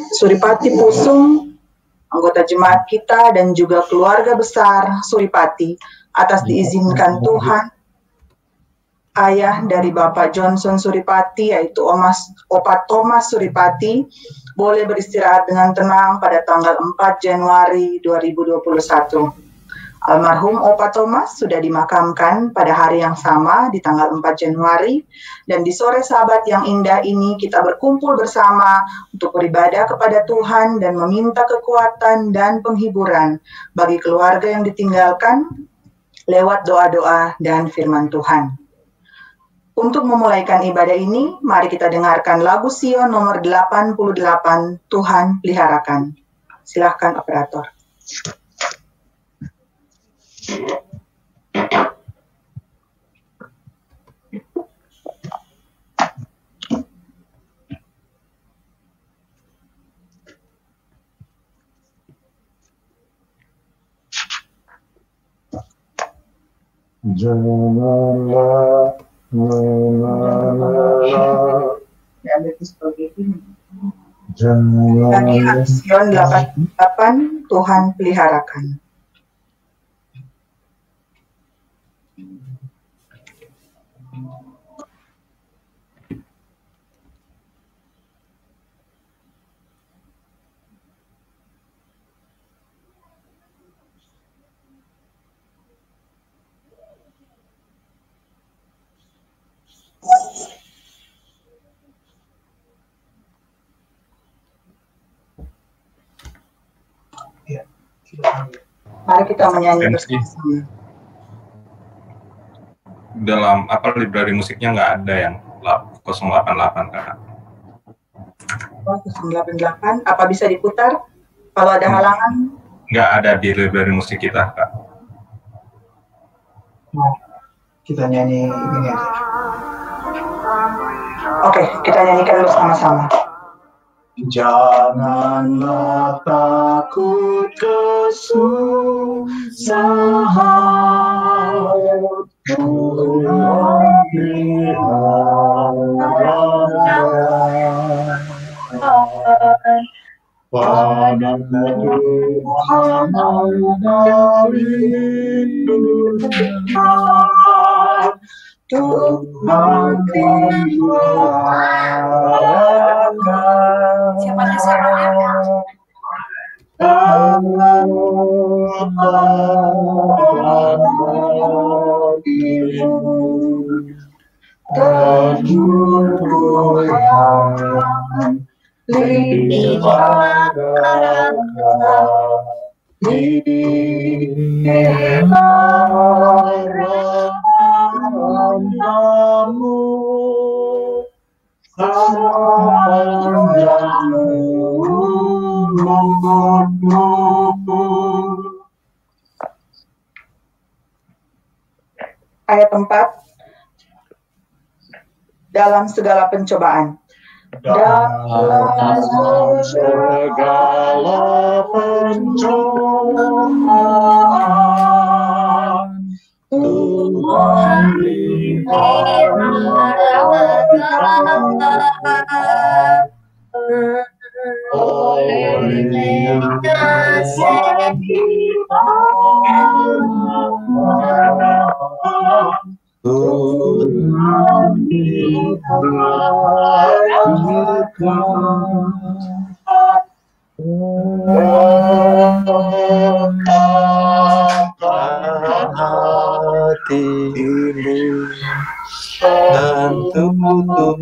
Suripati Pusung, anggota jemaat kita dan juga keluarga besar Suripati, atas diizinkan Tuhan, ayah dari Bapak Johnson Suripati, yaitu Opa Thomas Suripati, boleh beristirahat dengan tenang pada tanggal 4 Januari 2021. Almarhum Opa Thomas sudah dimakamkan pada hari yang sama di tanggal 4 Januari, dan di sore Sabat yang indah ini kita berkumpul bersama untuk beribadah kepada Tuhan dan meminta kekuatan dan penghiburan bagi keluarga yang ditinggalkan lewat doa-doa dan firman Tuhan. Untuk memulaikan ibadah ini, mari kita dengarkan lagu Sion nomor 88, Tuhan Peliharakan. Silahkan operator. Janganlah Bagi Sion 88, Tuhan Peliharakan. Mari kita menyanyi bersama. Dalam library musiknya nggak ada yang 088 kan? 088, apa bisa diputar? Kalau ada halangan? Nggak ada di library musik kita, Kak. Kita nyanyi ini aja. Oke, kita nyanyikan bersama-sama. Janganlah takut kesusahan, Tuhan pelihara. Pada Tuhan ada lindungan, Tuhan pelihara. Siapa nasabahnya? Ayat 4, dalam segala pencobaan. Dalam segala pencobaan, Tuhan hatimu dan Tuhan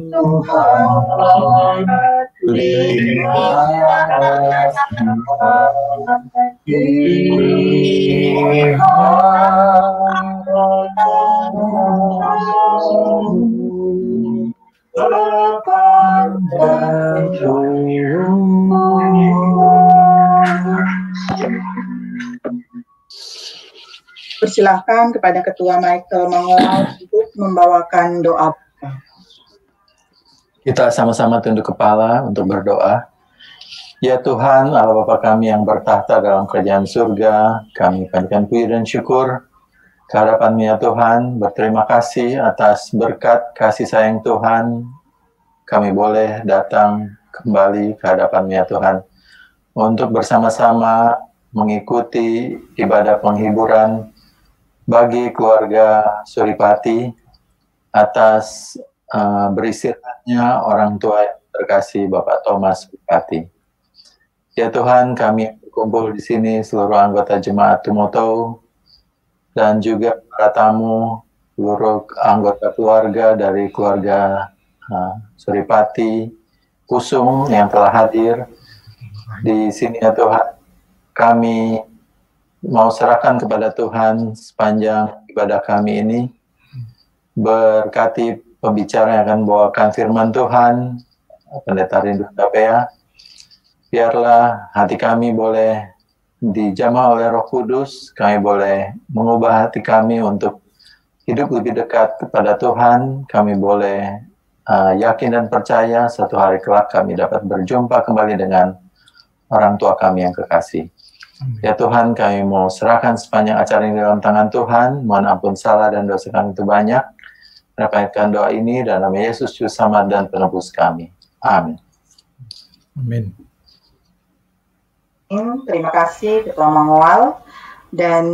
Persilahkan kepada Ketua Michael Mangolal untuk membawakan doa. Kita sama-sama tunduk kepala untuk berdoa. Ya Tuhan, Allah Bapa kami yang bertahta dalam kerajaan surga, kami panjatkan puji dan syukur kehadapan-Mu ya Tuhan, berterima kasih atas berkat kasih sayang Tuhan, kami boleh datang kembali ke hadapan-Mu ya Tuhan, untuk bersama-sama mengikuti ibadah penghiburan bagi keluarga Suripati atas beristirahatnya orang tua yang terkasih Bapak Thomas Suripati. Ya Tuhan, kami berkumpul di sini seluruh anggota jemaat Tumoto dan juga para tamu, seluruh anggota keluarga dari keluarga Suripati Kusung yang telah hadir di sini ya Tuhan. Kami mau serahkan kepada Tuhan sepanjang ibadah kami ini. Berkati pembicara yang akan membawakan firman Tuhan, Pendeta Rindu Tapea. Biarlah hati kami boleh dijamah oleh Roh Kudus, kami boleh mengubah hati kami untuk hidup lebih dekat kepada Tuhan. Kami boleh yakin dan percaya satu hari kelak kami dapat berjumpa kembali dengan orang tua kami yang kekasih. Ya Tuhan, kami mau serahkan sepanjang acara ini dalam tangan Tuhan. Mohon ampun salah dan dosa kami itu banyak. Menaikkan doa ini dalam nama Yesus Juru Selamat dan Penebus kami. Amin. Amin. Terima kasih Ketua Mangwal. Dan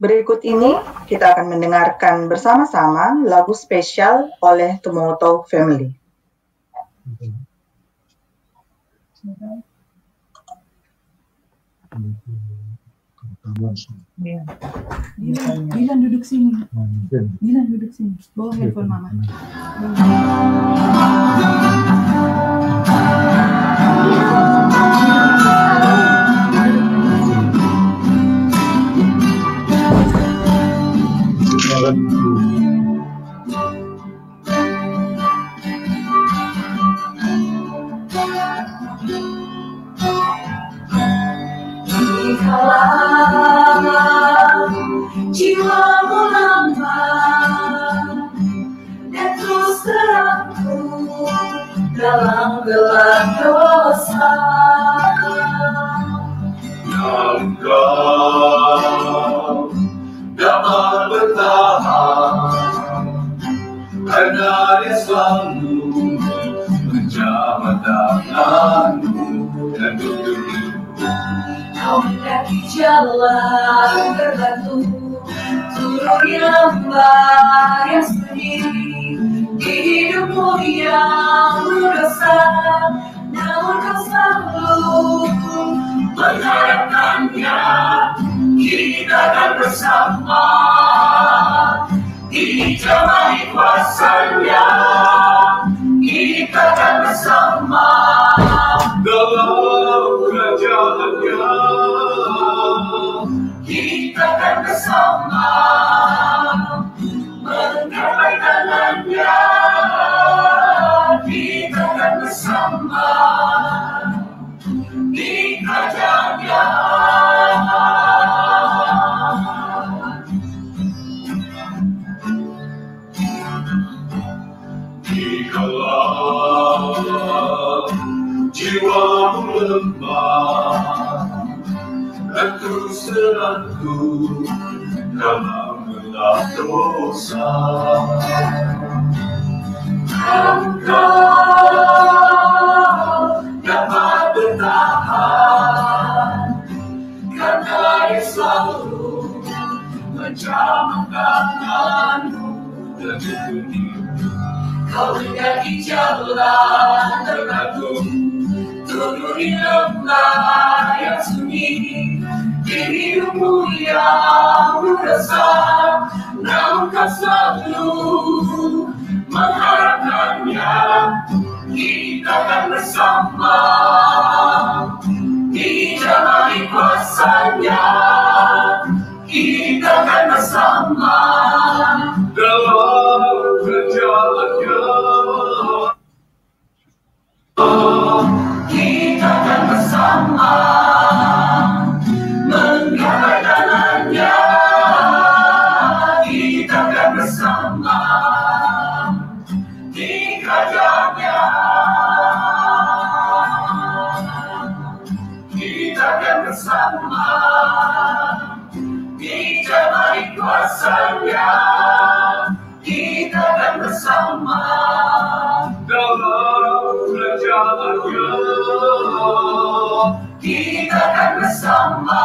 berikut ini kita akan mendengarkan bersama-sama lagu spesial oleh Tumoto Family. Dilan duduk sini. Dilan duduk sini. Bawa handphone mama. Jiwamu lemah dan terus terangku dalam gelap dosa. Engkau dapat bertahan karena Dia selalu menjamah tanganmu dan tubuhmu. Kau mendaki jalan berbatu, turuni lembah yang sunyi, di hidupmu yang berdosa, namun kau selalu mengharapkannya. Kita akan bersama, dijamah kuasa-Nya. Kita akan bersama dalam kerajaan-Nya. Kita akan bersama menggapai tangan-Nya. Kita akan bersama di kerajaan-Nya. Jikalau jiwamu lemah dan terus terangku dalam gelap dosa, engkau dapat bertahan karena Dia selalu menjamah tanganmu dan tubuhmu. Kau mendaki jalan berbatu, turuni lembah yang sunyi, di hidupmu yang berdosa, namun kau selalu mengharapkannya. Kita akan bersama, dijamah kuasa-Nya. Kita akan bersama dalam kerajaan-Nya. Kita akan bersama menggapai tangan-Nya. Kita akan bersama di kerajaan-Nya. Kita akan bersama dijamah kuasa-Nya. Kita akan bersama dalam kita akan bersama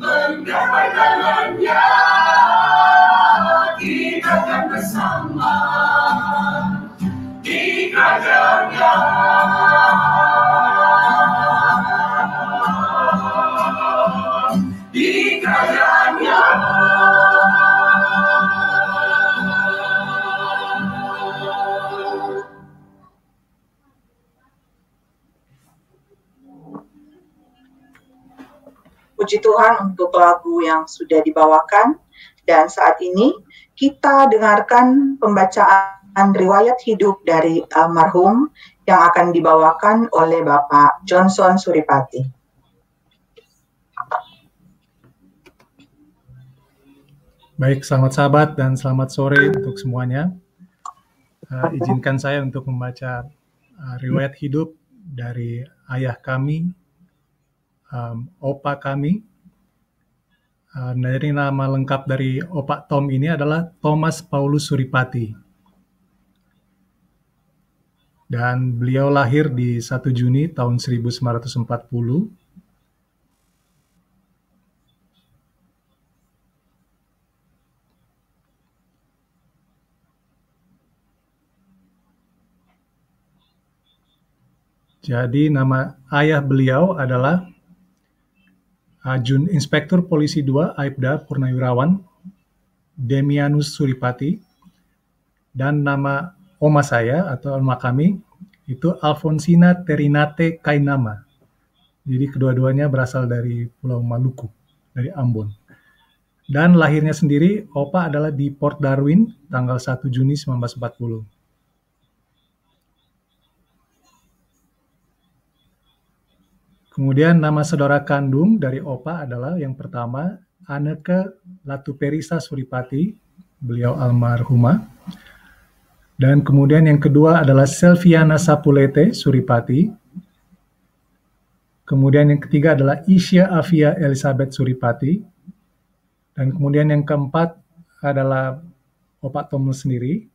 menggapai tangannya. Kita akan bersama di kerajaannya. Di kerajaannya. Puji Tuhan untuk lagu yang sudah dibawakan, dan saat ini kita dengarkan pembacaan riwayat hidup dari almarhum yang akan dibawakan oleh Bapak Johnson Suripati. Baik, selamat sahabat dan selamat sore untuk semuanya. Izinkan saya untuk membaca riwayat hidup dari ayah kami, opa kami. Dari nama lengkap dari Opa Tom ini adalah Thomas Paulus Suripati. Dan beliau lahir di 1 Juni tahun 1940. Jadi nama ayah beliau adalah Inspektur Polisi 2 Aibda Purnawirawan Demianus Suripati, dan nama oma saya atau oma kami itu Alfonsina Terinate Kainama. Jadi kedua-duanya berasal dari Pulau Maluku, dari Ambon. Dan lahirnya sendiri opa adalah di Port Darwin tanggal 1 Juni 1940. Kemudian nama saudara kandung dari opa adalah yang pertama Anneke Latuperisa Suripati, beliau almarhumah. Dan kemudian yang kedua adalah Selviana Sapulete Suripati. Kemudian yang ketiga adalah Isya Afia Elizabeth Suripati. Dan kemudian yang keempat adalah Opa Tom sendiri.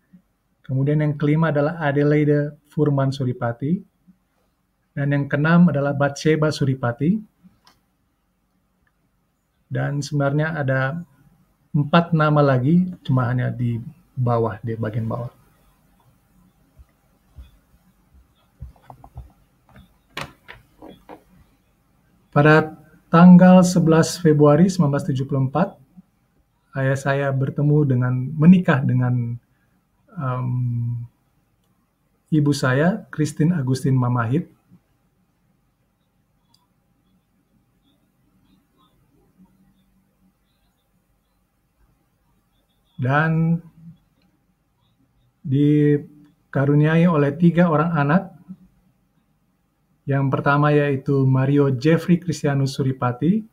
Kemudian yang kelima adalah Adelaide Furman Suripati. Dan yang keenam adalah Bathsheba Suripati. Dan sebenarnya ada 4 nama lagi, cuma hanya di bawah, di bagian bawah. Pada tanggal 11 Februari 1974, ayah saya menikah dengan ibu saya, Christine Agustin Mamahit. Dan dikaruniai oleh 3 orang anak. Yang pertama yaitu Mario Jeffrey Christianus Suripati,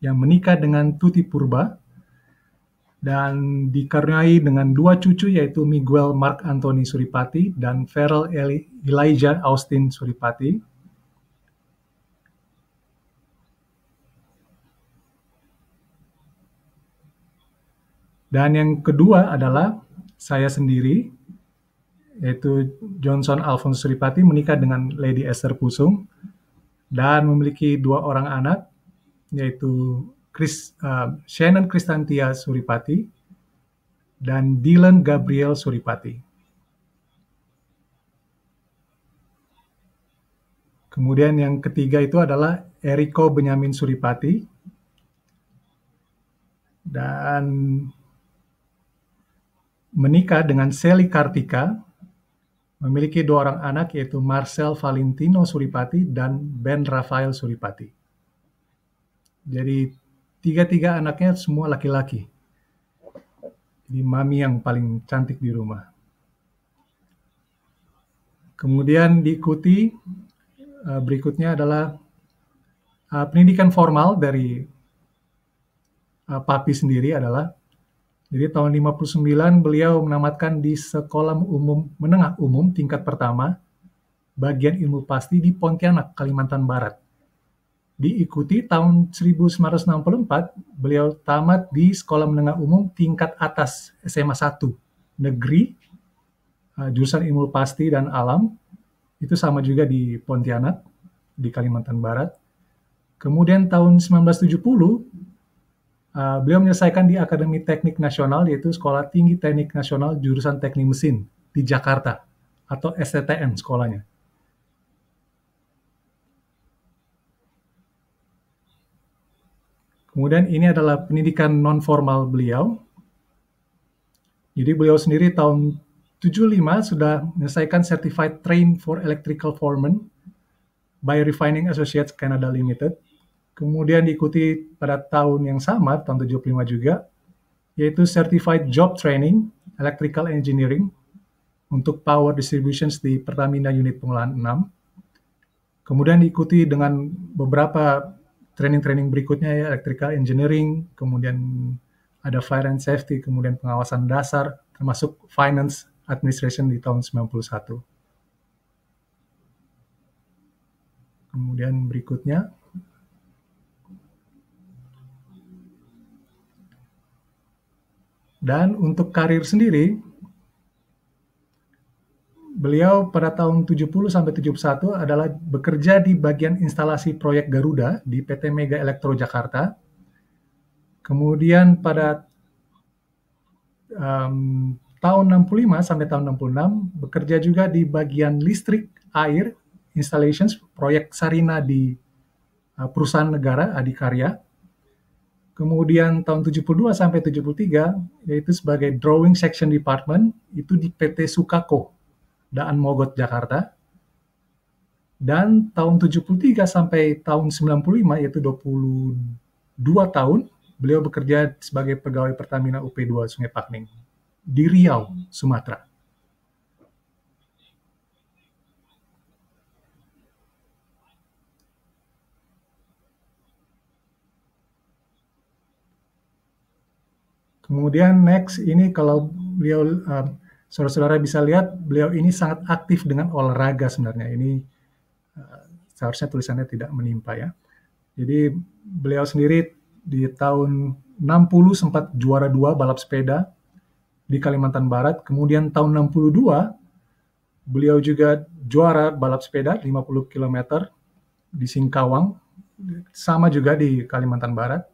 yang menikah dengan Tuti Purba, dan dikaruniai dengan 2 cucu yaitu Miguel Mark Anthony Suripati dan Farrell Elijah Austin Suripati. Dan yang kedua adalah saya sendiri, yaitu Johnson Alphonse Suripati, menikah dengan Lady Esther Pusung dan memiliki 2 orang anak, yaitu Shannon Kristantia Suripati dan Dylan Gabriel Suripati. Kemudian yang ketiga itu adalah Eriko Benyamin Suripati dan menikah dengan Sally Kartika, memiliki 2 orang anak yaitu Marcel Valentino Suripati dan Ben Rafael Suripati. Jadi 3 anaknya semua laki-laki. Jadi mami yang paling cantik di rumah. Kemudian diikuti berikutnya adalah pendidikan formal dari papi sendiri adalah, jadi tahun 59 beliau menamatkan di Sekolah Menengah Umum tingkat pertama, bagian ilmu pasti di Pontianak, Kalimantan Barat. Diikuti tahun 1964, beliau tamat di Sekolah Menengah Umum tingkat atas SMA 1, Negeri, jurusan ilmu pasti dan alam, itu sama juga di Pontianak. di Kalimantan Barat. Kemudian tahun 1970, beliau menyelesaikan di Akademi Teknik Nasional, yaitu Sekolah Tinggi Teknik Nasional jurusan Teknik Mesin di Jakarta, atau STTN sekolahnya. Kemudian ini adalah pendidikan non-formal beliau. Jadi beliau sendiri tahun 75 sudah menyelesaikan Certified Train for Electrical Foreman by Refining Associates Canada Limited. Kemudian diikuti pada tahun yang sama, tahun 75 juga, yaitu Certified Job Training Electrical Engineering untuk Power Distributions di Pertamina Unit Pengolahan 6. Kemudian diikuti dengan beberapa training-training berikutnya, ya, Electrical Engineering, kemudian ada Fire and Safety, kemudian pengawasan dasar, termasuk Finance Administration di tahun 91. Kemudian berikutnya, dan untuk karir sendiri, beliau pada tahun 70 sampai 71 adalah bekerja di bagian instalasi proyek Garuda di PT Mega Elektro Jakarta. Kemudian pada tahun 65 sampai tahun 66 bekerja juga di bagian listrik air installations proyek Sarina di perusahaan negara Adikarya. Kemudian tahun 72 sampai 73 yaitu sebagai Drawing Section Department itu di PT Sukako Daan Mogot Jakarta. Dan tahun 73 sampai tahun 95 yaitu 22 tahun beliau bekerja sebagai pegawai Pertamina UP2 Sungai Pakning di Riau, Sumatera. Kemudian next ini kalau beliau saudara-saudara bisa lihat beliau ini sangat aktif dengan olahraga sebenarnya. Ini seharusnya tulisannya tidak menimpa ya. Jadi beliau sendiri di tahun 60 sempat juara 2 balap sepeda di Kalimantan Barat. Kemudian tahun 62 beliau juga juara balap sepeda 50 km di Singkawang, sama juga di Kalimantan Barat.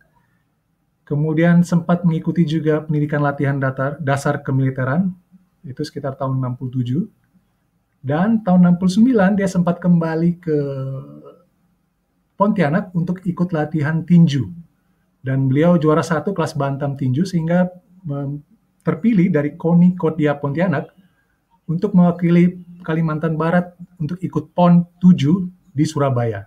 Kemudian sempat mengikuti juga pendidikan latihan dasar kemiliteran, itu sekitar tahun 67. Dan tahun 69 dia sempat kembali ke Pontianak untuk ikut latihan tinju. Dan beliau juara 1 kelas bantam tinju sehingga terpilih dari KONI Kodia Pontianak untuk mewakili Kalimantan Barat untuk ikut PON 7 di Surabaya.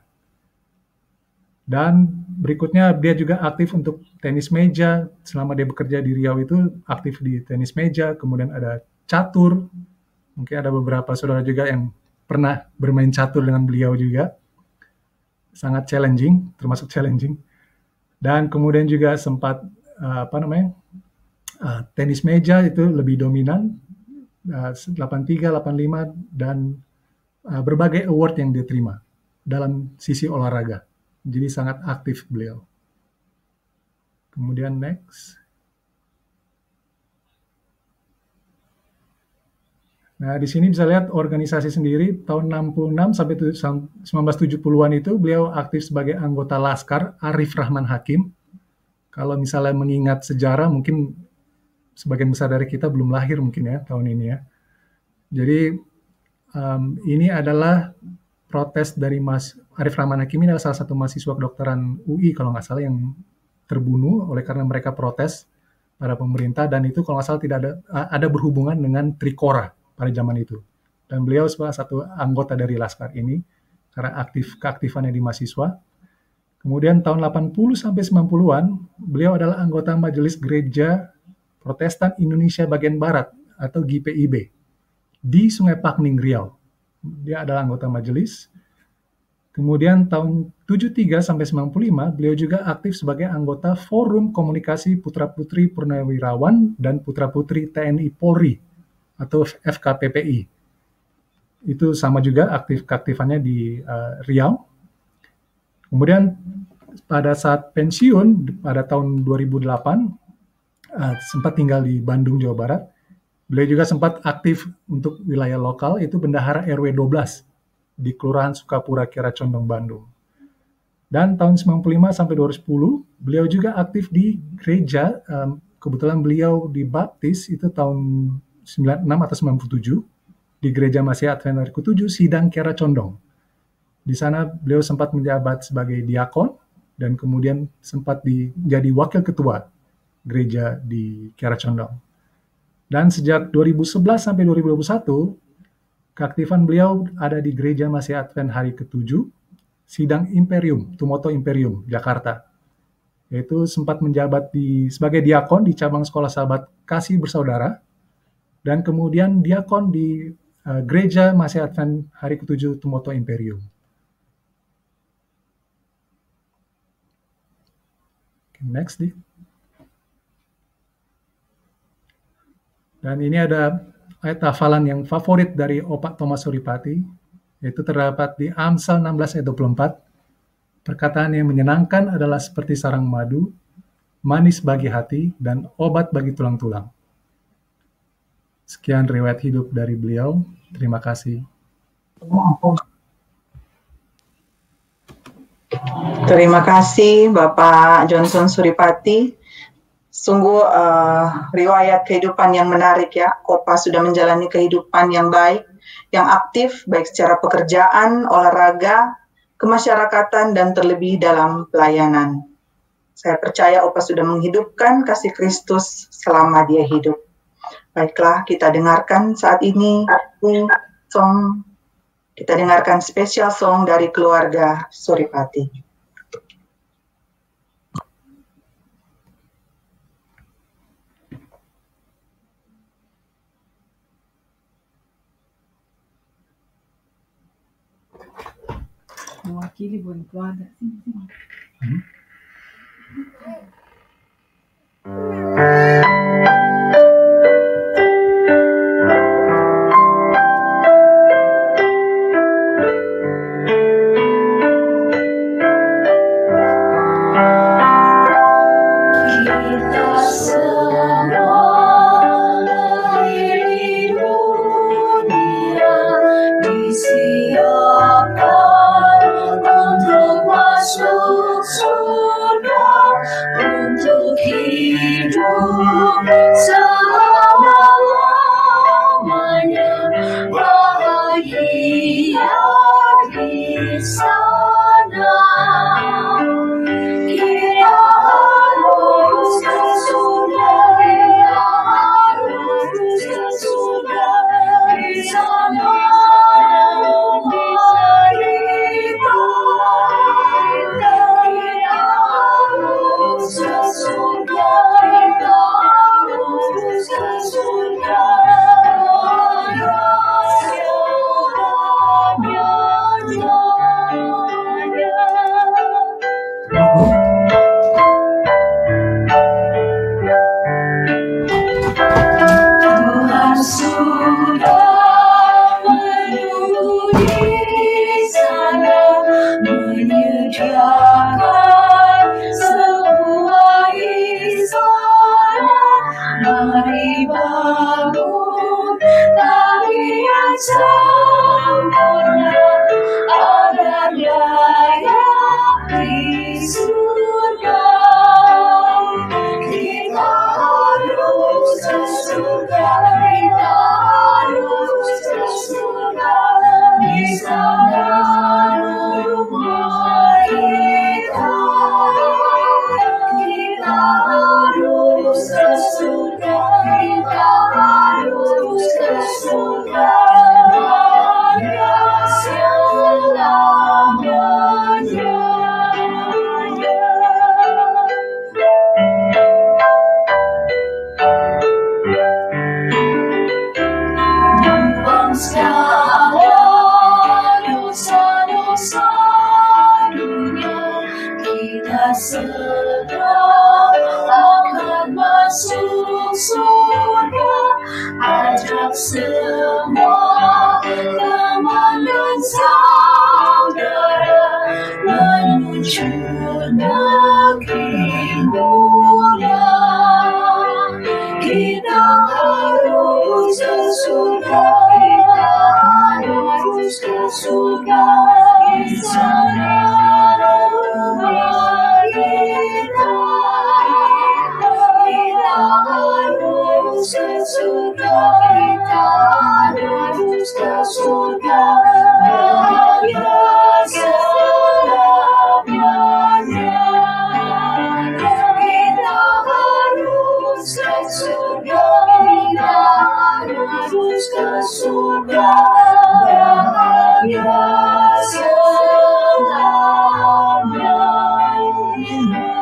Dan berikutnya dia juga aktif untuk tenis meja. Selama dia bekerja di Riau itu aktif di tenis meja. Kemudian ada catur. Mungkin ada beberapa saudara juga yang pernah bermain catur dengan beliau juga. Sangat challenging, termasuk challenging. Dan kemudian juga sempat tenis meja itu lebih dominan. 83, 85 dan berbagai award yang dia terima dalam sisi olahraga. Jadi sangat aktif beliau. Kemudian next. Nah, di sini bisa lihat organisasi sendiri tahun 66 sampai 1970-an itu beliau aktif sebagai anggota Laskar Arif Rahman Hakim. Kalau misalnya mengingat sejarah mungkin sebagian besar dari kita belum lahir mungkin ya tahun ini ya. Jadi ini adalah protes dari Mas Arif Rahman Hakim, ini adalah salah satu mahasiswa kedokteran UI kalau nggak salah yang terbunuh oleh karena mereka protes pada pemerintah, dan itu kalau nggak salah tidak ada berhubungan dengan Trikora pada zaman itu. Dan beliau salah satu anggota dari Laskar ini karena keaktifannya di mahasiswa. Kemudian tahun 80 sampai 90-an beliau adalah anggota Majelis Gereja Protestan Indonesia Bagian Barat atau GPIB di Sungai Pakning, Riau. Dia adalah anggota majelis. Kemudian tahun 73 sampai 95 beliau juga aktif sebagai anggota Forum Komunikasi Putra-Putri Purnawirawan dan Putra-Putri TNI Polri atau FKPPI. Itu sama juga keaktifannya di Riau. Kemudian pada saat pensiun pada tahun 2008 sempat tinggal di Bandung, Jawa Barat. Beliau juga sempat aktif untuk wilayah lokal, itu bendahara RW 12 di Kelurahan Sukapura, Kiara Condong, Bandung. Dan tahun 95 sampai 2010, beliau juga aktif di gereja, kebetulan beliau dibaptis itu tahun 96 atau 97, di Gereja Masih Advent hari ke-7, Sidang Kiara Condong. Di sana beliau sempat menjabat sebagai diakon, dan kemudian sempat jadi wakil ketua gereja di Kiara Condong. Dan sejak 2011 sampai 2021, keaktifan beliau ada di Gereja Masih Advent hari ke-7, Sidang Imperium, Tumoto Imperium, Jakarta. Yaitu sempat menjabat sebagai diakon di cabang Sekolah Sahabat Kasih Bersaudara, dan kemudian diakon di Gereja Masih Advent hari ke-7, Tumoto Imperium. Next, Di. Dan ini ada ayat hafalan yang favorit dari Opak Thomas Suripati, yaitu terdapat di Amsal 16 ayat 24. Perkataan yang menyenangkan adalah seperti sarang madu, manis bagi hati, dan obat bagi tulang-tulang. Sekian riwayat hidup dari beliau. Terima kasih. Terima kasih Bapak Johnson Suripati. Sungguh riwayat kehidupan yang menarik ya. Opa sudah menjalani kehidupan yang baik, yang aktif, baik secara pekerjaan, olahraga, kemasyarakatan, dan terlebih dalam pelayanan. Saya percaya Opa sudah menghidupkan kasih Kristus selama dia hidup. Baiklah, kita dengarkan saat ini song. Kita dengarkan spesial song dari keluarga Suripati. Mewakili bukan keluarga. Sini. Kita semua lahir di dunia, disiapkan untuk masuk surga. selamanya indah.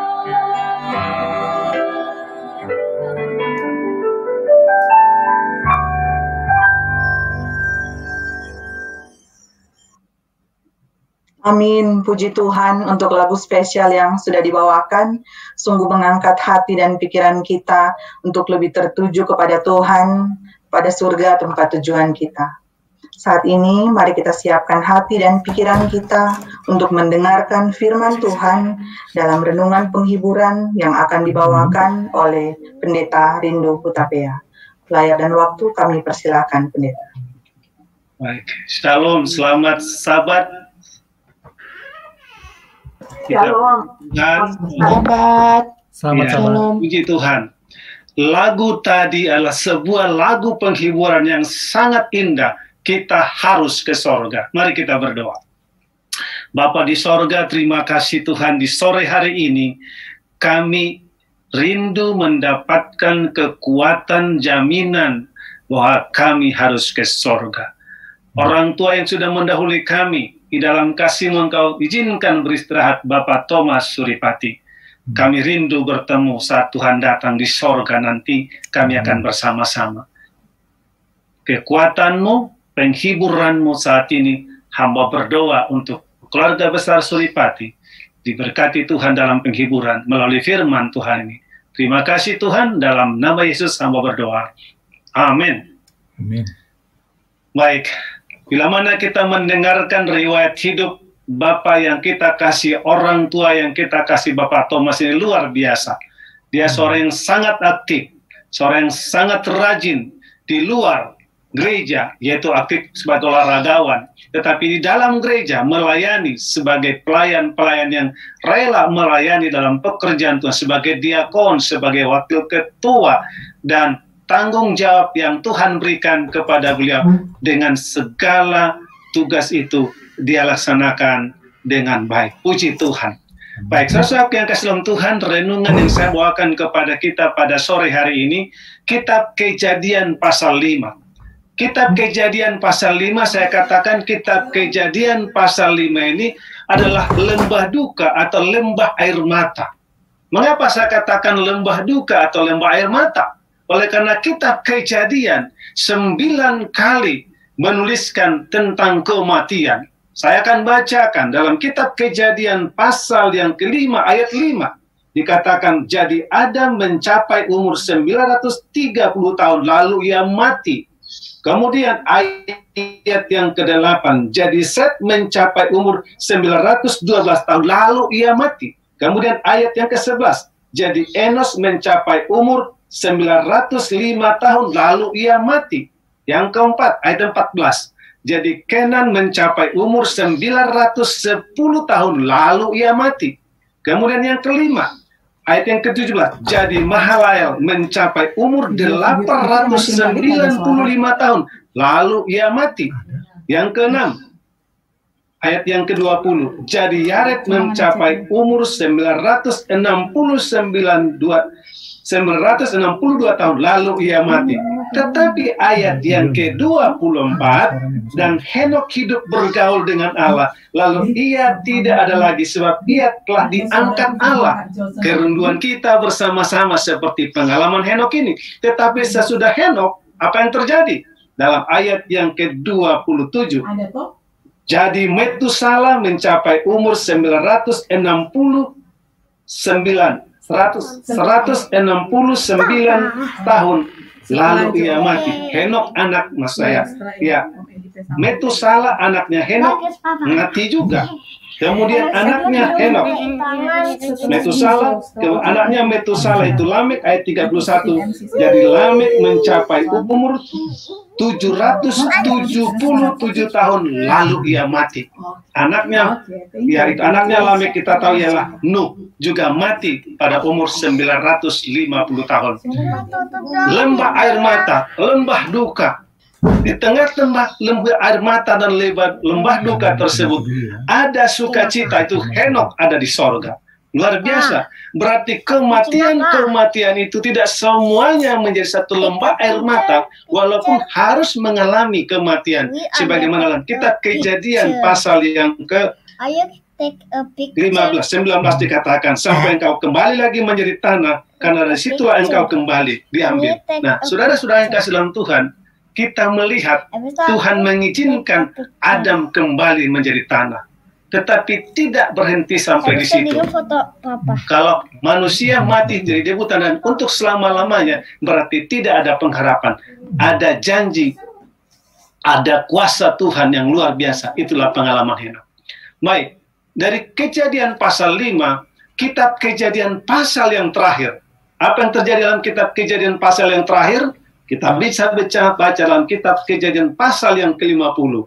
Amin. Puji Tuhan untuk lagu spesial yang sudah dibawakan. Sungguh mengangkat hati dan pikiran kita untuk lebih tertuju kepada Tuhan, pada surga tempat tujuan kita. Saat ini mari kita siapkan hati dan pikiran kita untuk mendengarkan firman Tuhan dalam renungan penghiburan yang akan dibawakan oleh Pendeta Rindu Hutapea. Layar dan waktu kami persilakan, Pendeta. Baik, Shalom, selamat Sabat. Shalom. Selamat Ya, salam. puji Tuhan. Lagu tadi adalah sebuah lagu penghiburan yang sangat indah. Kita harus ke sorga. Mari kita berdoa. Bapa di sorga, terima kasih Tuhan di sore hari ini. Kami rindu mendapatkan kekuatan jaminan bahwa kami harus ke sorga. Orang tua yang sudah mendahului kami, di dalam kasih Engkau izinkan beristirahat Bapak Thomas Suripati. Kami rindu bertemu saat Tuhan datang di sorga nanti, kami akan bersama-sama. Kekuatan-Mu, penghiburan-Mu saat ini, hamba berdoa untuk keluarga besar Suripati, diberkati Tuhan dalam penghiburan melalui firman Tuhan ini. Terima kasih Tuhan, dalam nama Yesus hamba berdoa. Amin. Amin. Baik, bila mana kita mendengarkan riwayat hidup Bapak yang kita kasih, orang tua yang kita kasih, Bapak Thomas ini luar biasa. Dia seorang yang sangat aktif, seorang yang sangat rajin di luar gereja, yaitu aktif sebagai olahragawan. Tetapi di dalam gereja melayani sebagai pelayan-pelayan yang rela melayani dalam pekerjaan Tuhan, sebagai diakon, sebagai wakil ketua, dan tanggung jawab yang Tuhan berikan kepada beliau. Dengan segala tugas itu dia laksanakan dengan baik. Puji Tuhan. Baik, saudara yang kasih dalam Tuhan, renungan yang saya bawakan kepada kita pada sore hari ini, Kitab Kejadian pasal 5. Kitab Kejadian pasal 5, saya katakan Kitab Kejadian pasal 5 ini adalah lembah duka atau lembah air mata. Mengapa saya katakan lembah duka atau lembah air mata? Oleh karena Kitab Kejadian 9 kali menuliskan tentang kematian. Saya akan bacakan dalam Kitab Kejadian pasal yang kelima ayat 5. Dikatakan, jadi Adam mencapai umur 930 tahun lalu ia mati. Kemudian ayat yang ke-8, jadi Set mencapai umur 912 tahun lalu ia mati. Kemudian ayat yang ke-11, jadi Enos mencapai umur 905 tahun lalu ia mati. Yang keempat, ayat 14. Jadi Kenan mencapai umur 910 tahun lalu ia mati. Kemudian yang kelima, ayat yang ke-17. Jadi Mahalael mencapai umur 895 tahun lalu ia mati. Yang keenam, ayat yang ke-20. Jadi Yared mencapai umur 962 tahun lalu ia mati. Tetapi ayat yang ke-24, dan Henok hidup bergaul dengan Allah, lalu ia tidak ada lagi sebab ia telah diangkat Allah. Kerinduan kita bersama-sama seperti pengalaman Henok ini. Tetapi sesudah Henok, apa yang terjadi? Dalam ayat yang ke-27, jadi Metusala mencapai umur 169 tahun lalu ia mati. Henok anak mas saya, ya, Metusala anaknya Henok mati juga. Kemudian anaknya Henok, Metusala, anaknya Metusala itu Lamek, ayat 31. Jadi Lamek mencapai umur 777 tahun lalu ia mati. Anaknya, ya itu anaknya Lamek kita tahu ialah Nuh, juga mati pada umur 950 tahun. Lembah air mata, lembah duka. Di tengah-tengah lembah air mata dan lembah duka tersebut ada sukacita, itu Henok ada di sorga. Luar biasa. Berarti kematian itu tidak semuanya menjadi satu lembah air mata, walaupun harus mengalami kematian. Sebagaimana dalam kitab Kejadian pasal yang ke 19 dikatakan, sampai engkau kembali lagi menjadi tanah, karena dari situlah engkau kembali diambil. Nah, saudara-saudara yang kasih dalam Tuhan, kita melihat Tuhan mengizinkan Adam kembali menjadi tanah. Tetapi tidak berhenti sampai di situ. Kalau manusia mati jadi debutan dan untuk selama-lamanya, berarti tidak ada pengharapan. Ada janji, ada kuasa Tuhan yang luar biasa. Itulah pengalaman Henokh. Baik, dari Kejadian pasal 5, kitab Kejadian pasal yang terakhir. Apa yang terjadi dalam kitab Kejadian pasal yang terakhir? Kita bisa baca dalam kitab Kejadian pasal yang ke-50.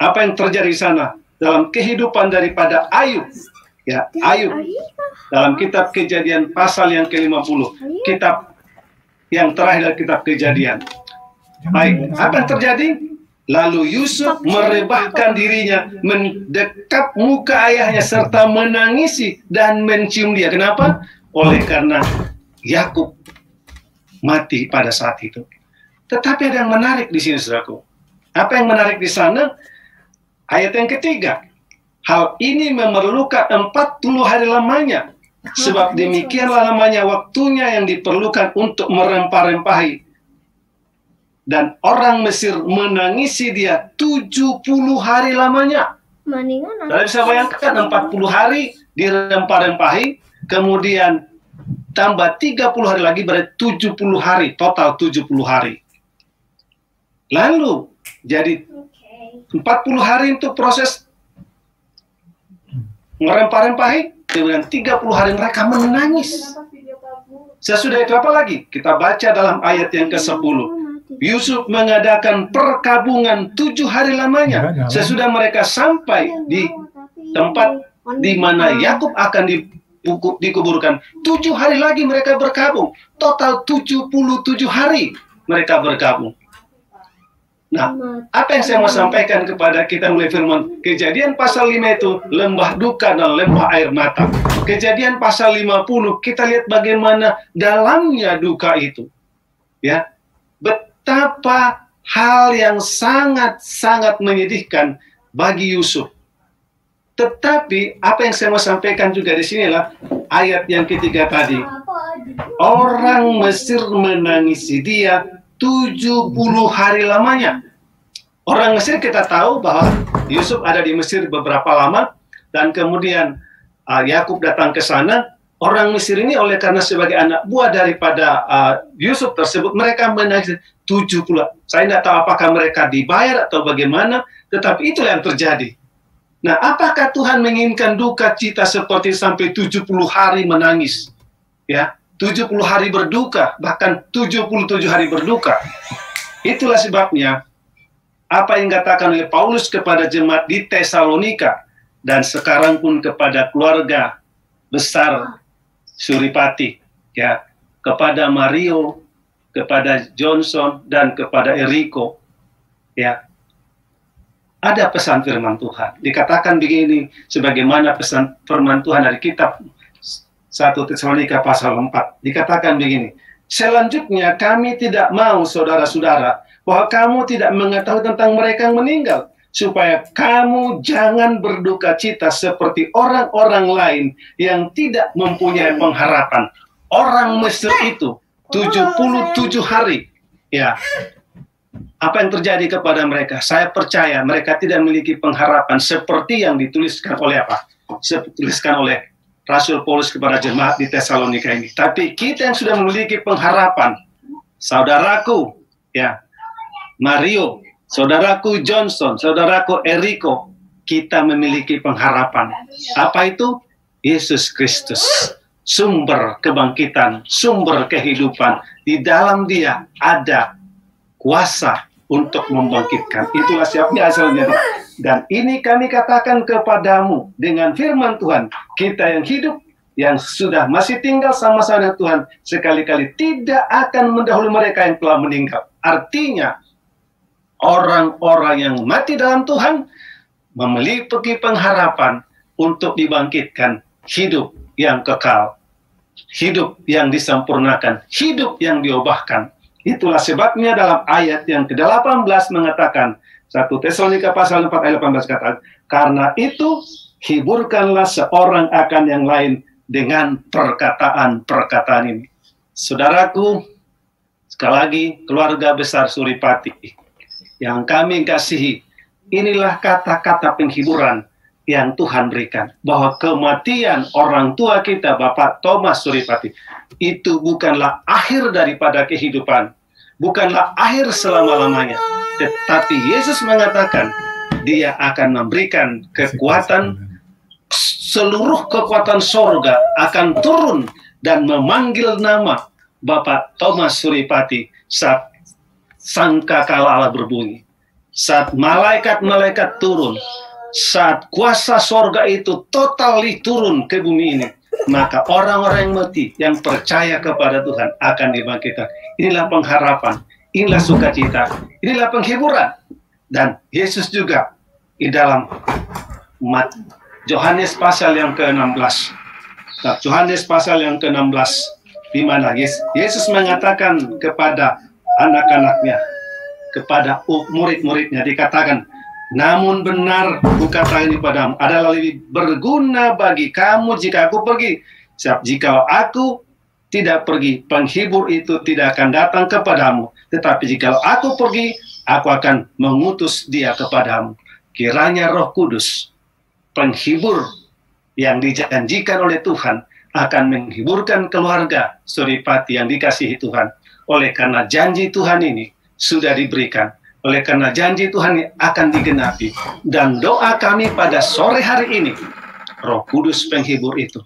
Apa yang terjadi di sana? Dalam kehidupan daripada Ayub, ya, Ayub dalam kitab Kejadian pasal yang ke-50, kitab yang terakhir dari kitab Kejadian. Baik, apa yang terjadi? Lalu Yusuf merebahkan dirinya, mendekat muka ayahnya serta menangisi dan mencium dia. Kenapa? Oleh karena Yakub mati pada saat itu. Tetapi ada yang menarik di sini, saudaraku. Apa yang menarik di sana? Ayat yang ketiga, hal ini memerlukan 40 hari lamanya, sebab demikianlah lamanya waktunya yang diperlukan untuk merempah-rempahi. Dan orang Mesir menangisi dia 70 hari lamanya. Anda bisa bayangkan 40 hari dirempah-rempahi, kemudian tambah 30 hari lagi berarti 70 hari, total 70 hari. Lalu jadi 40 hari untuk proses merempah-rempahi, kemudian 30 hari mereka menangis. Sesudah itu apa lagi? Kita baca dalam ayat yang ke-10. Yusuf mengadakan perkabungan 7 hari lamanya. Sesudah mereka sampai di tempat di mana Yakub akan dikuburkan, 7 hari lagi mereka berkabung. Total 77 hari mereka berkabung. Nah, apa yang saya mau sampaikan kepada kita mulai firman Kejadian pasal 5 itu lembah duka dan lembah air mata. Kejadian pasal 50 kita lihat bagaimana dalamnya duka itu. Ya. Betapa hal yang sangat-sangat menyedihkan bagi Yusuf. Tetapi apa yang saya mau sampaikan juga di sinilah ayat yang ketiga tadi. Orang Mesir menangisi dia 70 hari lamanya. Orang Mesir kita tahu bahwa Yusuf ada di Mesir beberapa lama, dan kemudian Yakub datang ke sana. Orang Mesir ini oleh karena sebagai anak buah daripada Yusuf tersebut, mereka menangis 70. Saya tidak tahu apakah mereka dibayar atau bagaimana, tetapi itulah yang terjadi. Nah, apakah Tuhan menginginkan duka cita seperti sampai 70 hari menangis? Ya, 70 hari berduka, bahkan 77 hari berduka. Itulah sebabnya apa yang dikatakan oleh Paulus kepada jemaat di Tesalonika, dan sekarang pun kepada keluarga besar Suripati, ya, kepada Mario, kepada Johnson, dan kepada Eriko, ya, ada pesan firman Tuhan. Dikatakan begini, sebagaimana pesan firman Tuhan dari kitab 1 Tesalonika pasal 4. Dikatakan begini, selanjutnya kami tidak mau saudara-saudara bahwa kamu tidak mengetahui tentang mereka yang meninggal, supaya kamu jangan berduka cita seperti orang-orang lain yang tidak mempunyai pengharapan. Orang Mesir itu 77 hari, ya. Apa yang terjadi kepada mereka? Saya percaya mereka tidak memiliki pengharapan seperti yang dituliskan oleh apa? Dituliskan oleh Rasul Paulus kepada jemaat di Tesalonika ini. Tapi kita yang sudah memiliki pengharapan, saudaraku, ya, Mario, saudaraku Johnson, saudaraku Eriko, kita memiliki pengharapan. Apa itu? Yesus Kristus, sumber kebangkitan, sumber kehidupan. Di dalam Dia ada kuasa untuk membangkitkan. Itulah siapnya asalnya. Dan ini kami katakan kepadamu dengan firman Tuhan, kita yang hidup, yang sudah masih tinggal sama-sama dengan Tuhan, sekali-kali tidak akan mendahului mereka yang telah meninggal. Artinya, orang-orang yang mati dalam Tuhan memiliki pengharapan untuk dibangkitkan hidup yang kekal, hidup yang disempurnakan, hidup yang diubahkan. Itulah sebabnya dalam ayat yang ke-18 mengatakan, 1 Tesalonika pasal 4 ayat 18 kata, karena itu hiburkanlah seorang akan yang lain dengan perkataan-perkataan ini. Saudaraku, sekali lagi keluarga besar Suripati yang kami kasihi, inilah kata-kata penghiburan yang Tuhan berikan, bahwa kematian orang tua kita, Bapak Thomas Suripati, itu bukanlah akhir daripada kehidupan, bukanlah akhir selama-lamanya, tetapi Yesus mengatakan Dia akan memberikan kekuatan, seluruh kekuatan sorga akan turun dan memanggil nama Bapak Thomas Suripati saat sangkakala Allah berbunyi, saat malaikat-malaikat turun, saat kuasa sorga itu totally turun ke bumi ini, maka orang-orang yang mati, yang percaya kepada Tuhan akan dibangkitkan. Inilah pengharapan, inilah sukacita, inilah penghiburan. Dan Yesus juga di dalam Yohanes pasal yang ke-16, Yohanes pasal yang ke-16, di mana Yesus mengatakan kepada anak-anaknya, kepada murid-muridnya, dikatakan, namun benar kukatakan kepadamu, adalah lebih berguna bagi kamu jika aku pergi. Sebab jika aku tidak pergi, penghibur itu tidak akan datang kepadamu. Tetapi jika aku pergi, aku akan mengutus dia kepadamu. Kiranya Roh Kudus, penghibur yang dijanjikan oleh Tuhan, akan menghiburkan keluarga Suripati yang dikasihi Tuhan. Oleh karena janji Tuhan ini sudah diberikan, oleh karena janji Tuhan akan digenapi. Dan doa kami pada sore hari ini, Roh Kudus penghibur itu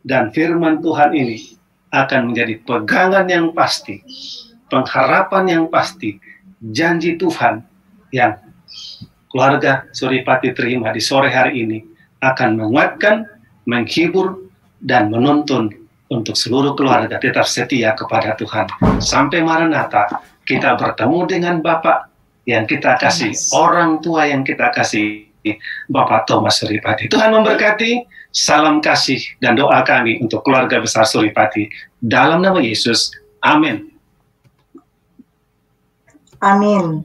dan firman Tuhan ini akan menjadi pegangan yang pasti, pengharapan yang pasti, janji Tuhan yang keluarga Suripati terima di sore hari ini akan menguatkan, menghibur, dan menuntun untuk seluruh keluarga tetap setia kepada Tuhan. Sampai Maranatha, kita bertemu dengan Bapak yang kita kasih, orang tua yang kita kasih, Bapak Thomas Suripati. Tuhan memberkati, salam kasih dan doa kami untuk keluarga besar Suripati. Dalam nama Yesus, amin. Amin.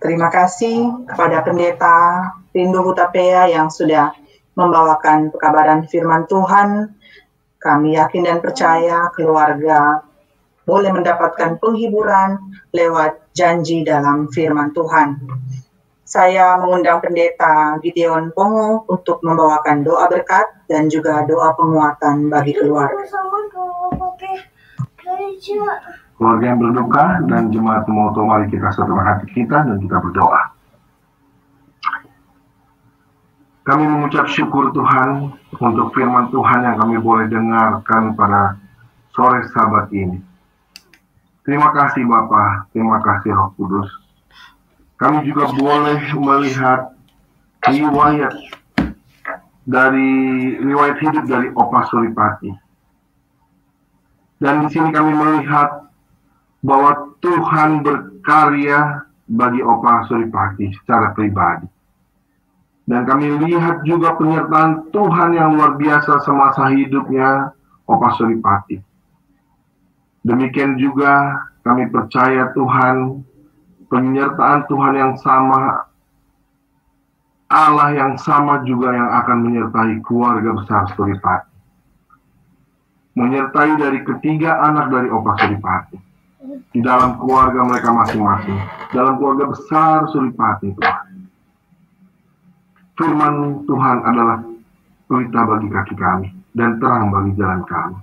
Terima kasih kepada Pendeta Rindu Hutapea yang sudah membawakan pekabaran firman Tuhan. Kami yakin dan percaya keluarga boleh mendapatkan penghiburan lewat janji dalam firman Tuhan. Saya mengundang Pendeta Gideon Pongo untuk membawakan doa berkat dan juga doa penguatan bagi keluarga. Keluarga yang berduka dan jemaat Moto, mari kita satukan hati kita dan kita berdoa. Kami mengucap syukur Tuhan untuk firman Tuhan yang kami boleh dengarkan pada sore Sabat ini. Terima kasih Bapa, terima kasih Roh Kudus. Kami juga boleh melihat riwayat hidup dari Opa Suripati. Dan di sini kami melihat bahwa Tuhan berkarya bagi Opa Suripati secara pribadi. Dan kami lihat juga penyertaan Tuhan yang luar biasa semasa hidupnya Opa Suripati. Demikian juga kami percaya Tuhan, penyertaan Tuhan yang sama, Allah yang sama juga yang akan menyertai keluarga besar Suripati. Menyertai dari ketiga anak dari Opa Suripati. Di dalam keluarga mereka masing-masing. Dalam keluarga besar Suripati Tuhan. Firman Tuhan adalah pelita bagi kaki kami dan terang bagi jalan kami.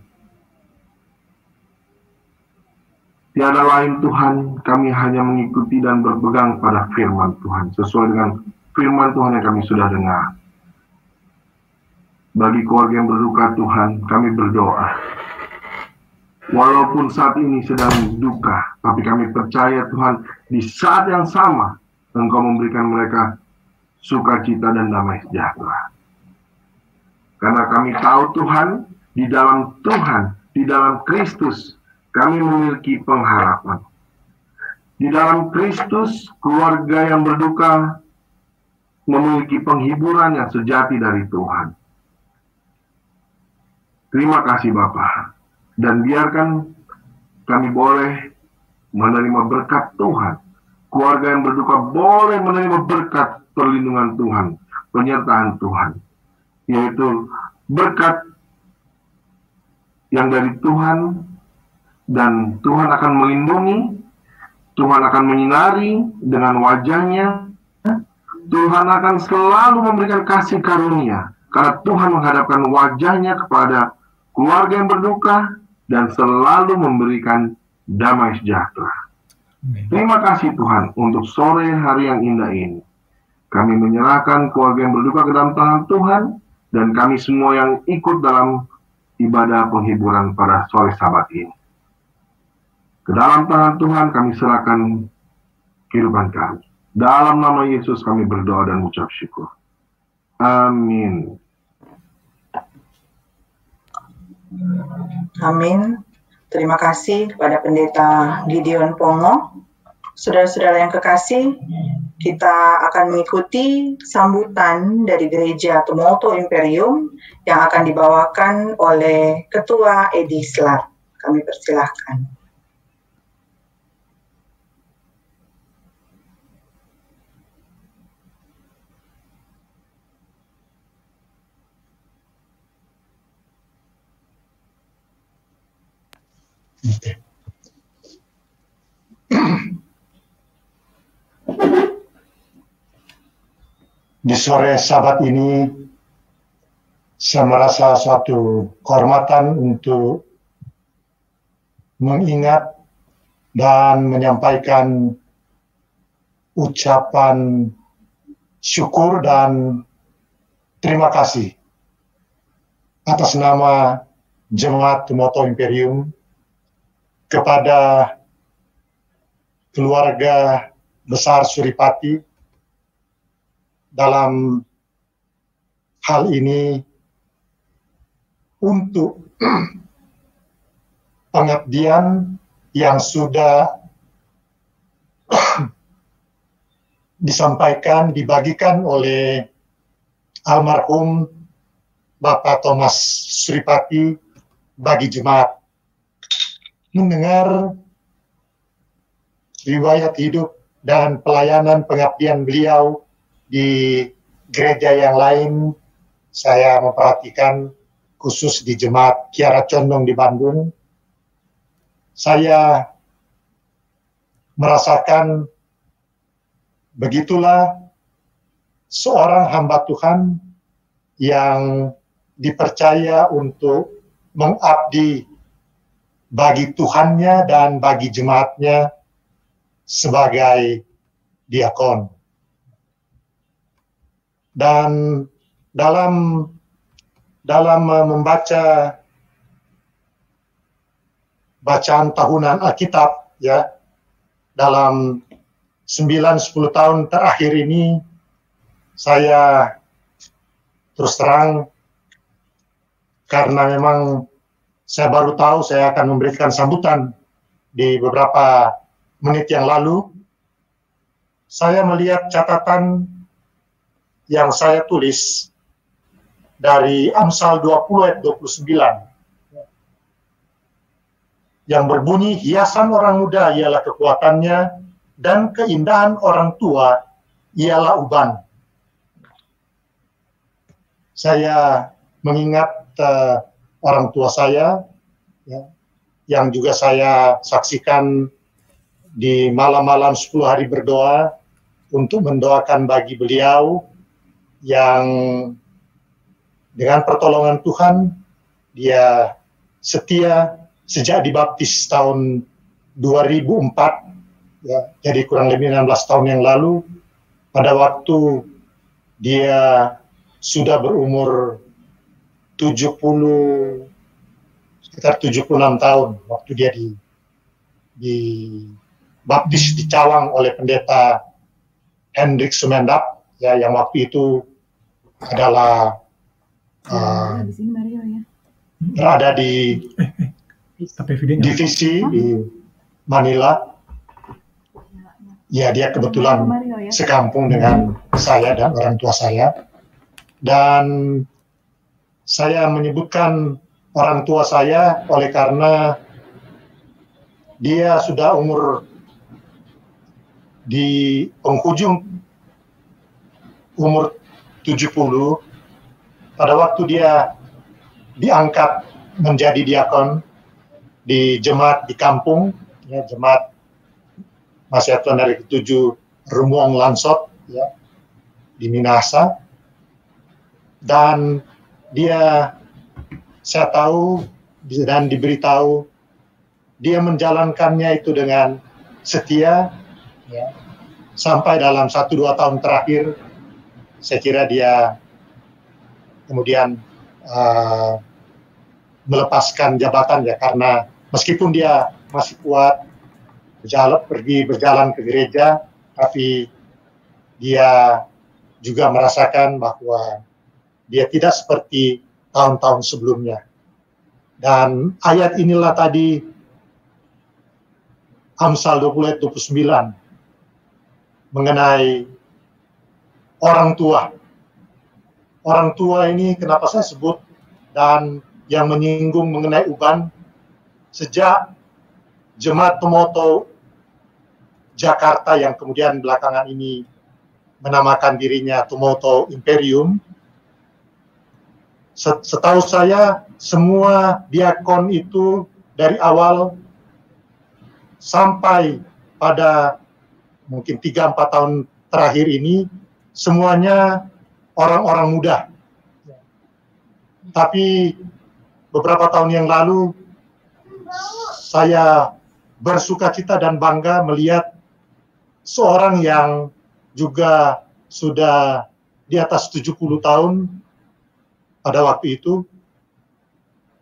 Tiada lain Tuhan, kami hanya mengikuti dan berpegang pada firman Tuhan, sesuai dengan firman Tuhan yang kami sudah dengar. Bagi keluarga yang berduka Tuhan, kami berdoa. Walaupun saat ini sedang duka, tapi kami percaya Tuhan, di saat yang sama, Engkau memberikan mereka sukacita dan damai sejahtera. Karena kami tahu Tuhan, di dalam Kristus, kami memiliki pengharapan. Di dalam Kristus, keluarga yang berduka memiliki penghiburan yang sejati dari Tuhan. Terima kasih Bapa. Dan biarkan kami boleh menerima berkat Tuhan. Keluarga yang berduka boleh menerima berkat perlindungan Tuhan, penyertaan Tuhan. Yaitu berkat yang dari Tuhan, dan Tuhan akan melindungi, Tuhan akan menyinari dengan wajahnya, Tuhan akan selalu memberikan kasih karunia, karena Tuhan menghadapkan wajahnya kepada keluarga yang berduka, dan selalu memberikan damai sejahtera. Terima kasih Tuhan untuk sore hari yang indah ini. Kami menyerahkan keluarga yang berduka ke dalam tangan Tuhan, dan kami semua yang ikut dalam ibadah penghiburan pada sore Sabat ini. Ke dalam tangan Tuhan kami serahkan kehidupan kami. Dalam nama Yesus kami berdoa dan mengucap syukur. Amin. Amin. Terima kasih kepada Pendeta Gideon Pongo. Saudara-saudara yang kekasih, kita akan mengikuti sambutan dari Gereja Tumulto Imperium yang akan dibawakan oleh Ketua Edislar. Kami persilahkan. Di sore Sabat ini, saya merasa suatu kehormatan untuk mengingat dan menyampaikan ucapan syukur dan terima kasih atas nama Jemaat Tumulto Imperium kepada keluarga besar Suripati dalam hal ini untuk pengabdian yang sudah disampaikan, dibagikan oleh almarhum Bapak Thomas Suripati bagi jemaat. Mendengar riwayat hidup dan pelayanan pengabdian beliau di gereja yang lain, saya memperhatikan khusus di Jemaat Kiara Condong di Bandung, saya merasakan begitulah seorang hamba Tuhan yang dipercaya untuk mengabdi bagi Tuhannya dan bagi jemaatnya sebagai diakon. Dan dalam membaca bacaan tahunan Alkitab, ya, dalam 9-10 tahun terakhir ini, saya terus terang, karena memang saya baru tahu saya akan memberikan sambutan di beberapa menit yang lalu, saya melihat catatan yang saya tulis dari Amsal 20 ayat 29 yang berbunyi, hiasan orang muda ialah kekuatannya dan keindahan orang tua ialah uban. Saya mengingat orang tua saya, ya, yang juga saya saksikan di malam-malam 10 hari berdoa untuk mendoakan bagi beliau yang dengan pertolongan Tuhan dia setia sejak dibaptis tahun 2004, ya, jadi kurang lebih 16 tahun yang lalu, pada waktu dia sudah berumur sekitar 76 tahun, waktu dia dibaptis di Cawang oleh pendeta Hendrik Sumendap, ya, yang waktu itu adalah berada di divisi di Manila. Ya, dia kebetulan sekampung dengan saya dan orang tua saya. Dan saya menyebutkan orang tua saya oleh karena dia sudah umur di penghujung umur 70, pada waktu dia diangkat menjadi diakon di jemaat di kampung, ya, jemaat Masih Tuhan dari ke-7 Rumuang Lansot, ya, di Minahasa. Dan dia, saya tahu dan diberitahu, dia menjalankannya itu dengan setia, ya, sampai dalam 1-2 tahun terakhir. Saya kira dia kemudian melepaskan jabatan, ya, karena meskipun dia masih kuat berjalan ke gereja, tapi dia juga merasakan bahwa dia tidak seperti tahun-tahun sebelumnya. Dan ayat inilah tadi, Amsal 20 ayat 29, mengenai orang tua. Orang tua ini kenapa saya sebut, dan yang menyinggung mengenai uban, sejak Jemaat Tumoto Jakarta yang kemudian belakangan ini menamakan dirinya Tumoto Imperium, setahu saya semua diakon itu dari awal sampai pada mungkin 3-4 tahun terakhir ini semuanya orang-orang muda. Tapi beberapa tahun yang lalu saya bersukacita dan bangga melihat seorang yang juga sudah di atas 70 tahun pada waktu itu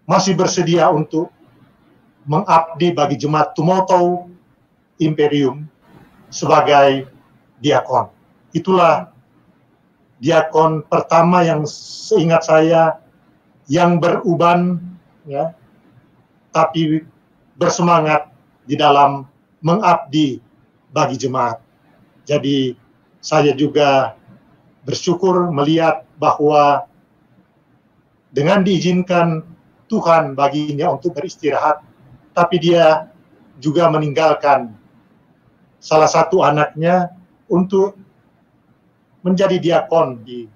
masih bersedia untuk mengabdi bagi jemaat Tumoto Imperium sebagai diakon. Itulah diakon pertama yang seingat saya yang beruban, ya, tapi bersemangat di dalam mengabdi bagi jemaat. Jadi saya juga bersyukur melihat bahwa dengan diizinkan Tuhan baginya untuk beristirahat, tapi dia juga meninggalkan salah satu anaknya untuk menjadi diakon di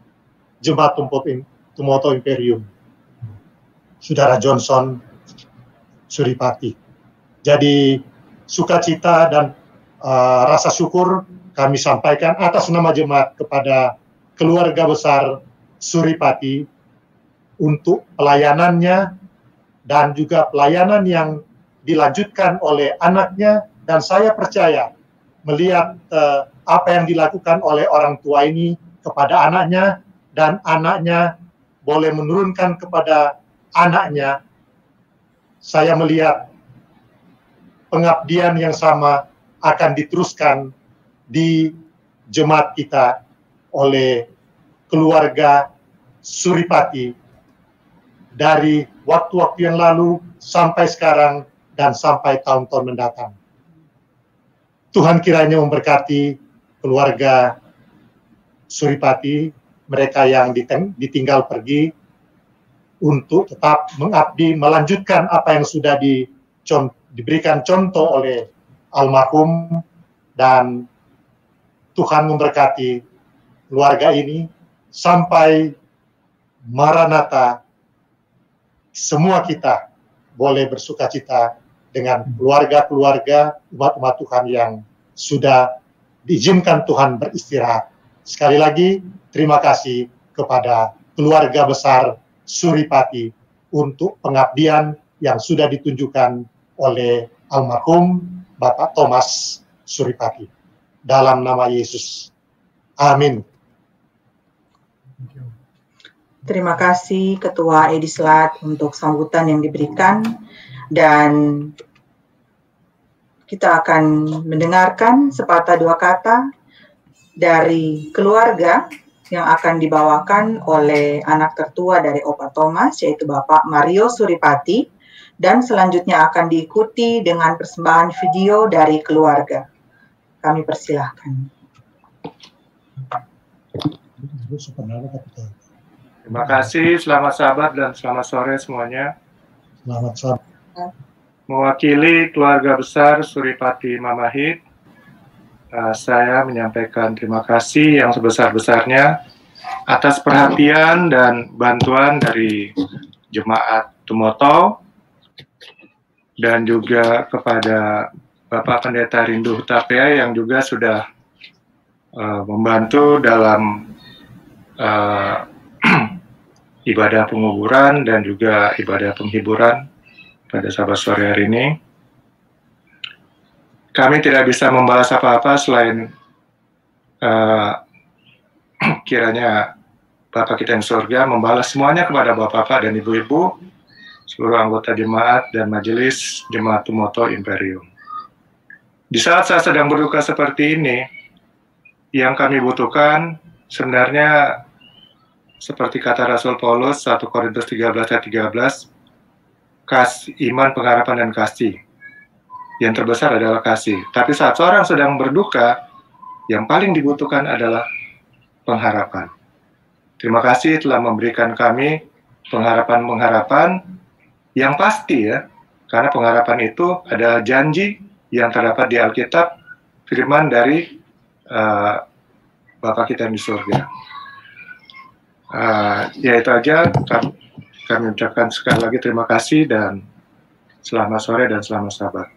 Jemaat Tumoto Imperium, Saudara Johnson Suripati. Jadi sukacita dan rasa syukur kami sampaikan atas nama jemaat kepada keluarga besar Suripati untuk pelayanannya dan juga pelayanan yang dilanjutkan oleh anaknya, dan saya percaya melihat apa yang dilakukan oleh orang tua ini kepada anaknya, dan anaknya boleh menurunkan kepada anaknya, saya melihat pengabdian yang sama akan diteruskan di jemaat kita oleh keluarga Suripati dari waktu-waktu yang lalu sampai sekarang dan sampai tahun-tahun mendatang. Tuhan kiranya memberkati keluarga Suripati, mereka yang ditinggal pergi, untuk tetap mengabdi, melanjutkan apa yang sudah diberikan contoh oleh almarhum, dan Tuhan memberkati keluarga ini sampai Maranatha. Semua kita boleh bersukacita dengan keluarga-keluarga umat-umat Tuhan yang sudah diizinkan Tuhan beristirahat. Sekali lagi, terima kasih kepada keluarga besar Suripati untuk pengabdian yang sudah ditunjukkan oleh almarhum Bapak Thomas Suripati. Dalam nama Yesus. Amin. Terima kasih Ketua Edislat untuk sambutan yang diberikan, dan kita akan mendengarkan sepatah dua kata dari keluarga yang akan dibawakan oleh anak tertua dari Opa Thomas, yaitu Bapak Mario Suripati, dan selanjutnya akan diikuti dengan persembahan video dari keluarga. Kami persilahkan. Terima kasih, selamat sahabat dan selamat sore semuanya. Selamat sore. Mewakili keluarga besar Suripati Mamahit, saya menyampaikan terima kasih yang sebesar-besarnya atas perhatian dan bantuan dari Jemaat Tumoto dan juga kepada Bapak Pendeta Rindu Hutapea yang juga sudah membantu dalam ibadah penguburan dan juga ibadah penghiburan pada Sabat sore hari ini. Kami tidak bisa membalas apa-apa selain kiranya Bapak kita yang surga membalas semuanya kepada Bapak-Bapak dan Ibu-Ibu, seluruh anggota jemaat dan majelis Jemaat Tumoto Imperium. Di saat saya sedang berduka seperti ini, yang kami butuhkan sebenarnya seperti kata Rasul Paulus 1 Korintus 13 ayat 13, kasih, iman, pengharapan, dan kasih. Yang terbesar adalah kasih. Tapi saat seorang sedang berduka, yang paling dibutuhkan adalah pengharapan. Terima kasih telah memberikan kami pengharapan-pengharapan yang pasti ya, karena pengharapan itu adalah janji yang terdapat di Alkitab, firman dari Bapa kita yang di surga. Ya itu aja, kami ucapkan sekali lagi terima kasih dan selamat sore dan selamat Sabat.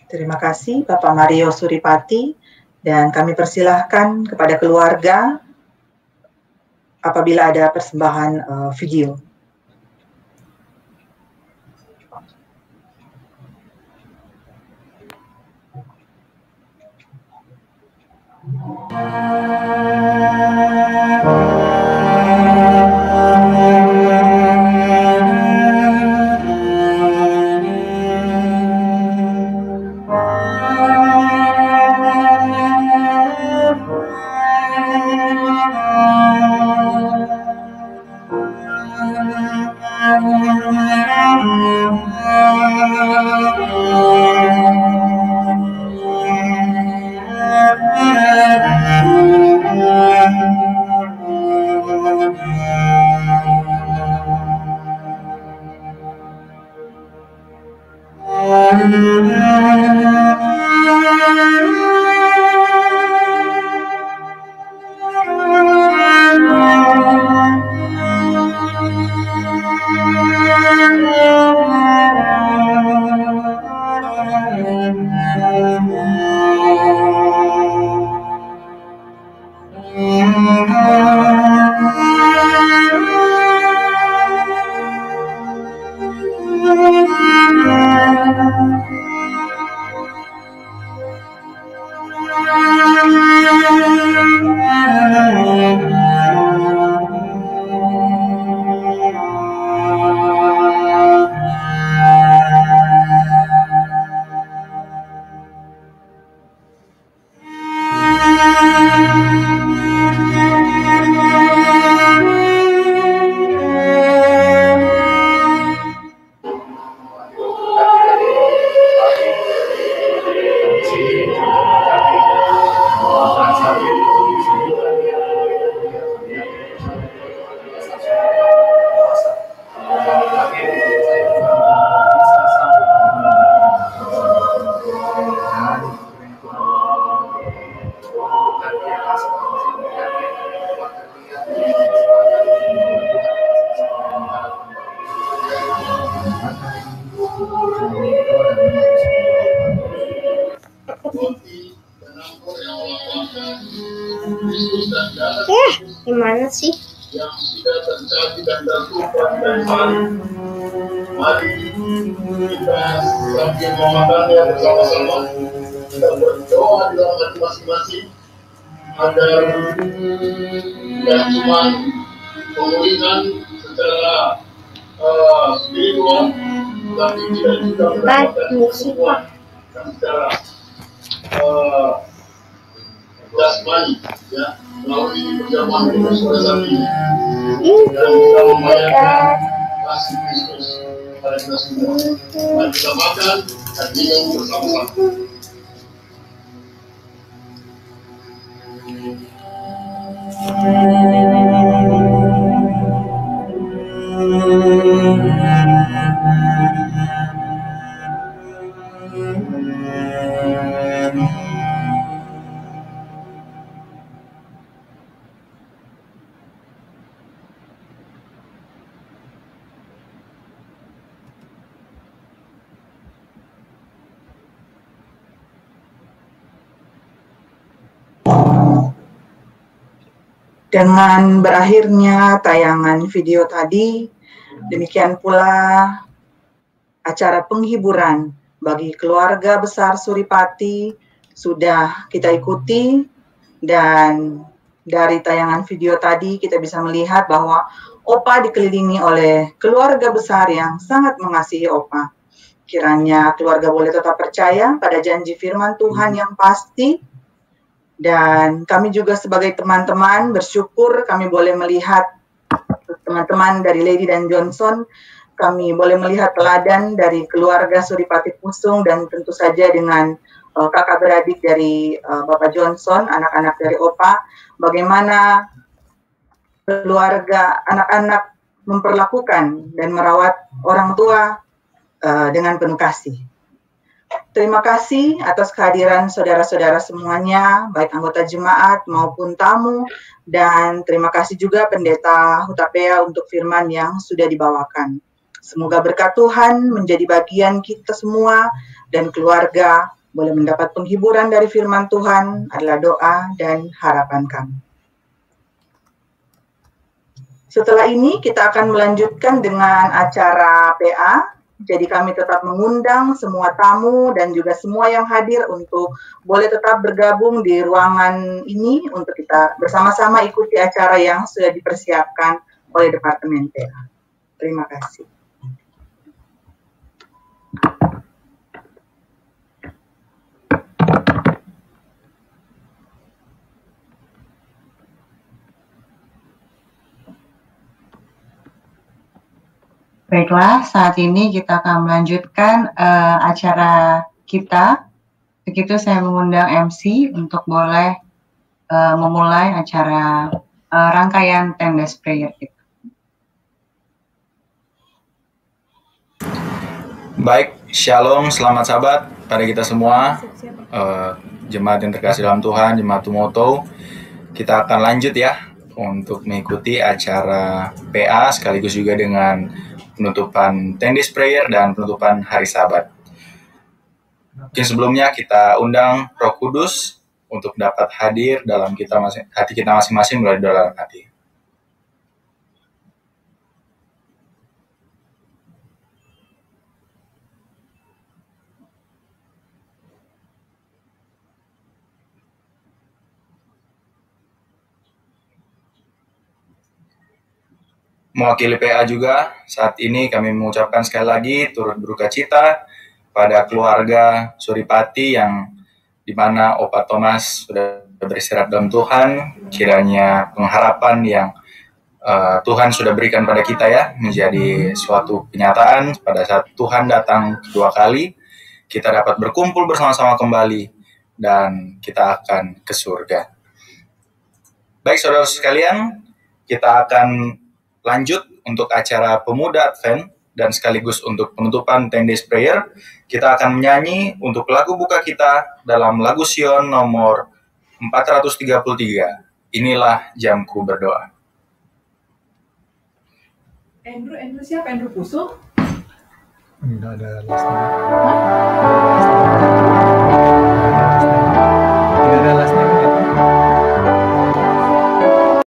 Terima kasih Bapak Mario Suripati, dan kami persilahkan kepada keluarga apabila ada persembahan video. Gimana sih? Yang sudah terjadi dan tertumpah dari hari. Mari kita sambil memakannya bersama-sama. Kita berdoa di dalam hati masing-masing agar tidak cuma pemulihan secara spiritual, tapi tidak juga mendapatkan kesembuhan secara jasmani, ya, melalui perjamuan kudus pada saat ini. Dan kita membayangkan kasih Kristus pada kita semua. Mari kita makan dan minum bersama-sama. Dengan berakhirnya tayangan video tadi, demikian pula acara penghiburan bagi keluarga besar Suripati sudah kita ikuti, dan dari tayangan video tadi kita bisa melihat bahwa Opa dikelilingi oleh keluarga besar yang sangat mengasihi Opa. Kiranya keluarga boleh tetap percaya pada janji firman Tuhan yang pasti. Dan kami juga sebagai teman-teman bersyukur kami boleh melihat teman-teman dari Lady dan Johnson, kami boleh melihat teladan dari keluarga Suripati Pusung, dan tentu saja dengan kakak beradik dari Bapak Johnson, anak-anak dari Opa, bagaimana keluarga anak-anak memperlakukan dan merawat orang tua dengan penuh kasih. Terima kasih atas kehadiran saudara-saudara semuanya, baik anggota jemaat maupun tamu, dan terima kasih juga Pendeta Hutapea untuk firman yang sudah dibawakan. Semoga berkat Tuhan menjadi bagian kita semua, dan keluarga boleh mendapat penghiburan dari firman Tuhan adalah doa dan harapan kami. Setelah ini kita akan melanjutkan dengan acara PA. Jadi kami tetap mengundang semua tamu dan juga semua yang hadir untuk boleh tetap bergabung di ruangan ini untuk kita bersama-sama ikuti acara yang sudah dipersiapkan oleh Departemen PA. Terima kasih. Baiklah, saat ini kita akan melanjutkan acara kita. Begitu saya mengundang MC untuk boleh memulai acara rangkaian 10 Days Prayer kita. Baik, Shalom, selamat sahabat pada kita semua, jemaat yang terkasih dalam Tuhan, jemaat Tumoto. Kita akan lanjut ya untuk mengikuti acara PA sekaligus juga dengan penutupan 10 Days Prayer dan penutupan Hari Sabat. Mungkin sebelumnya kita undang Roh Kudus untuk dapat hadir dalam hati kita masing-masing melalui doa hati. Mewakili PA juga, saat ini kami mengucapkan sekali lagi turut berduka cita pada keluarga Suripati yang dimana Opa Thomas sudah beristirahat dalam Tuhan. Kiranya pengharapan yang Tuhan sudah berikan pada kita ya, menjadi suatu kenyataan pada saat Tuhan datang kedua kali, kita dapat berkumpul bersama-sama kembali dan kita akan ke surga. Baik saudara sekalian, kita akan lanjut untuk acara Pemuda Advent dan sekaligus untuk penutupan 10 Days Prayer. Kita akan menyanyi untuk lagu buka kita dalam lagu Sion nomor 433. Inilah jamku berdoa. Andrew siapa? Andrew Pusung? Enggak ada last name.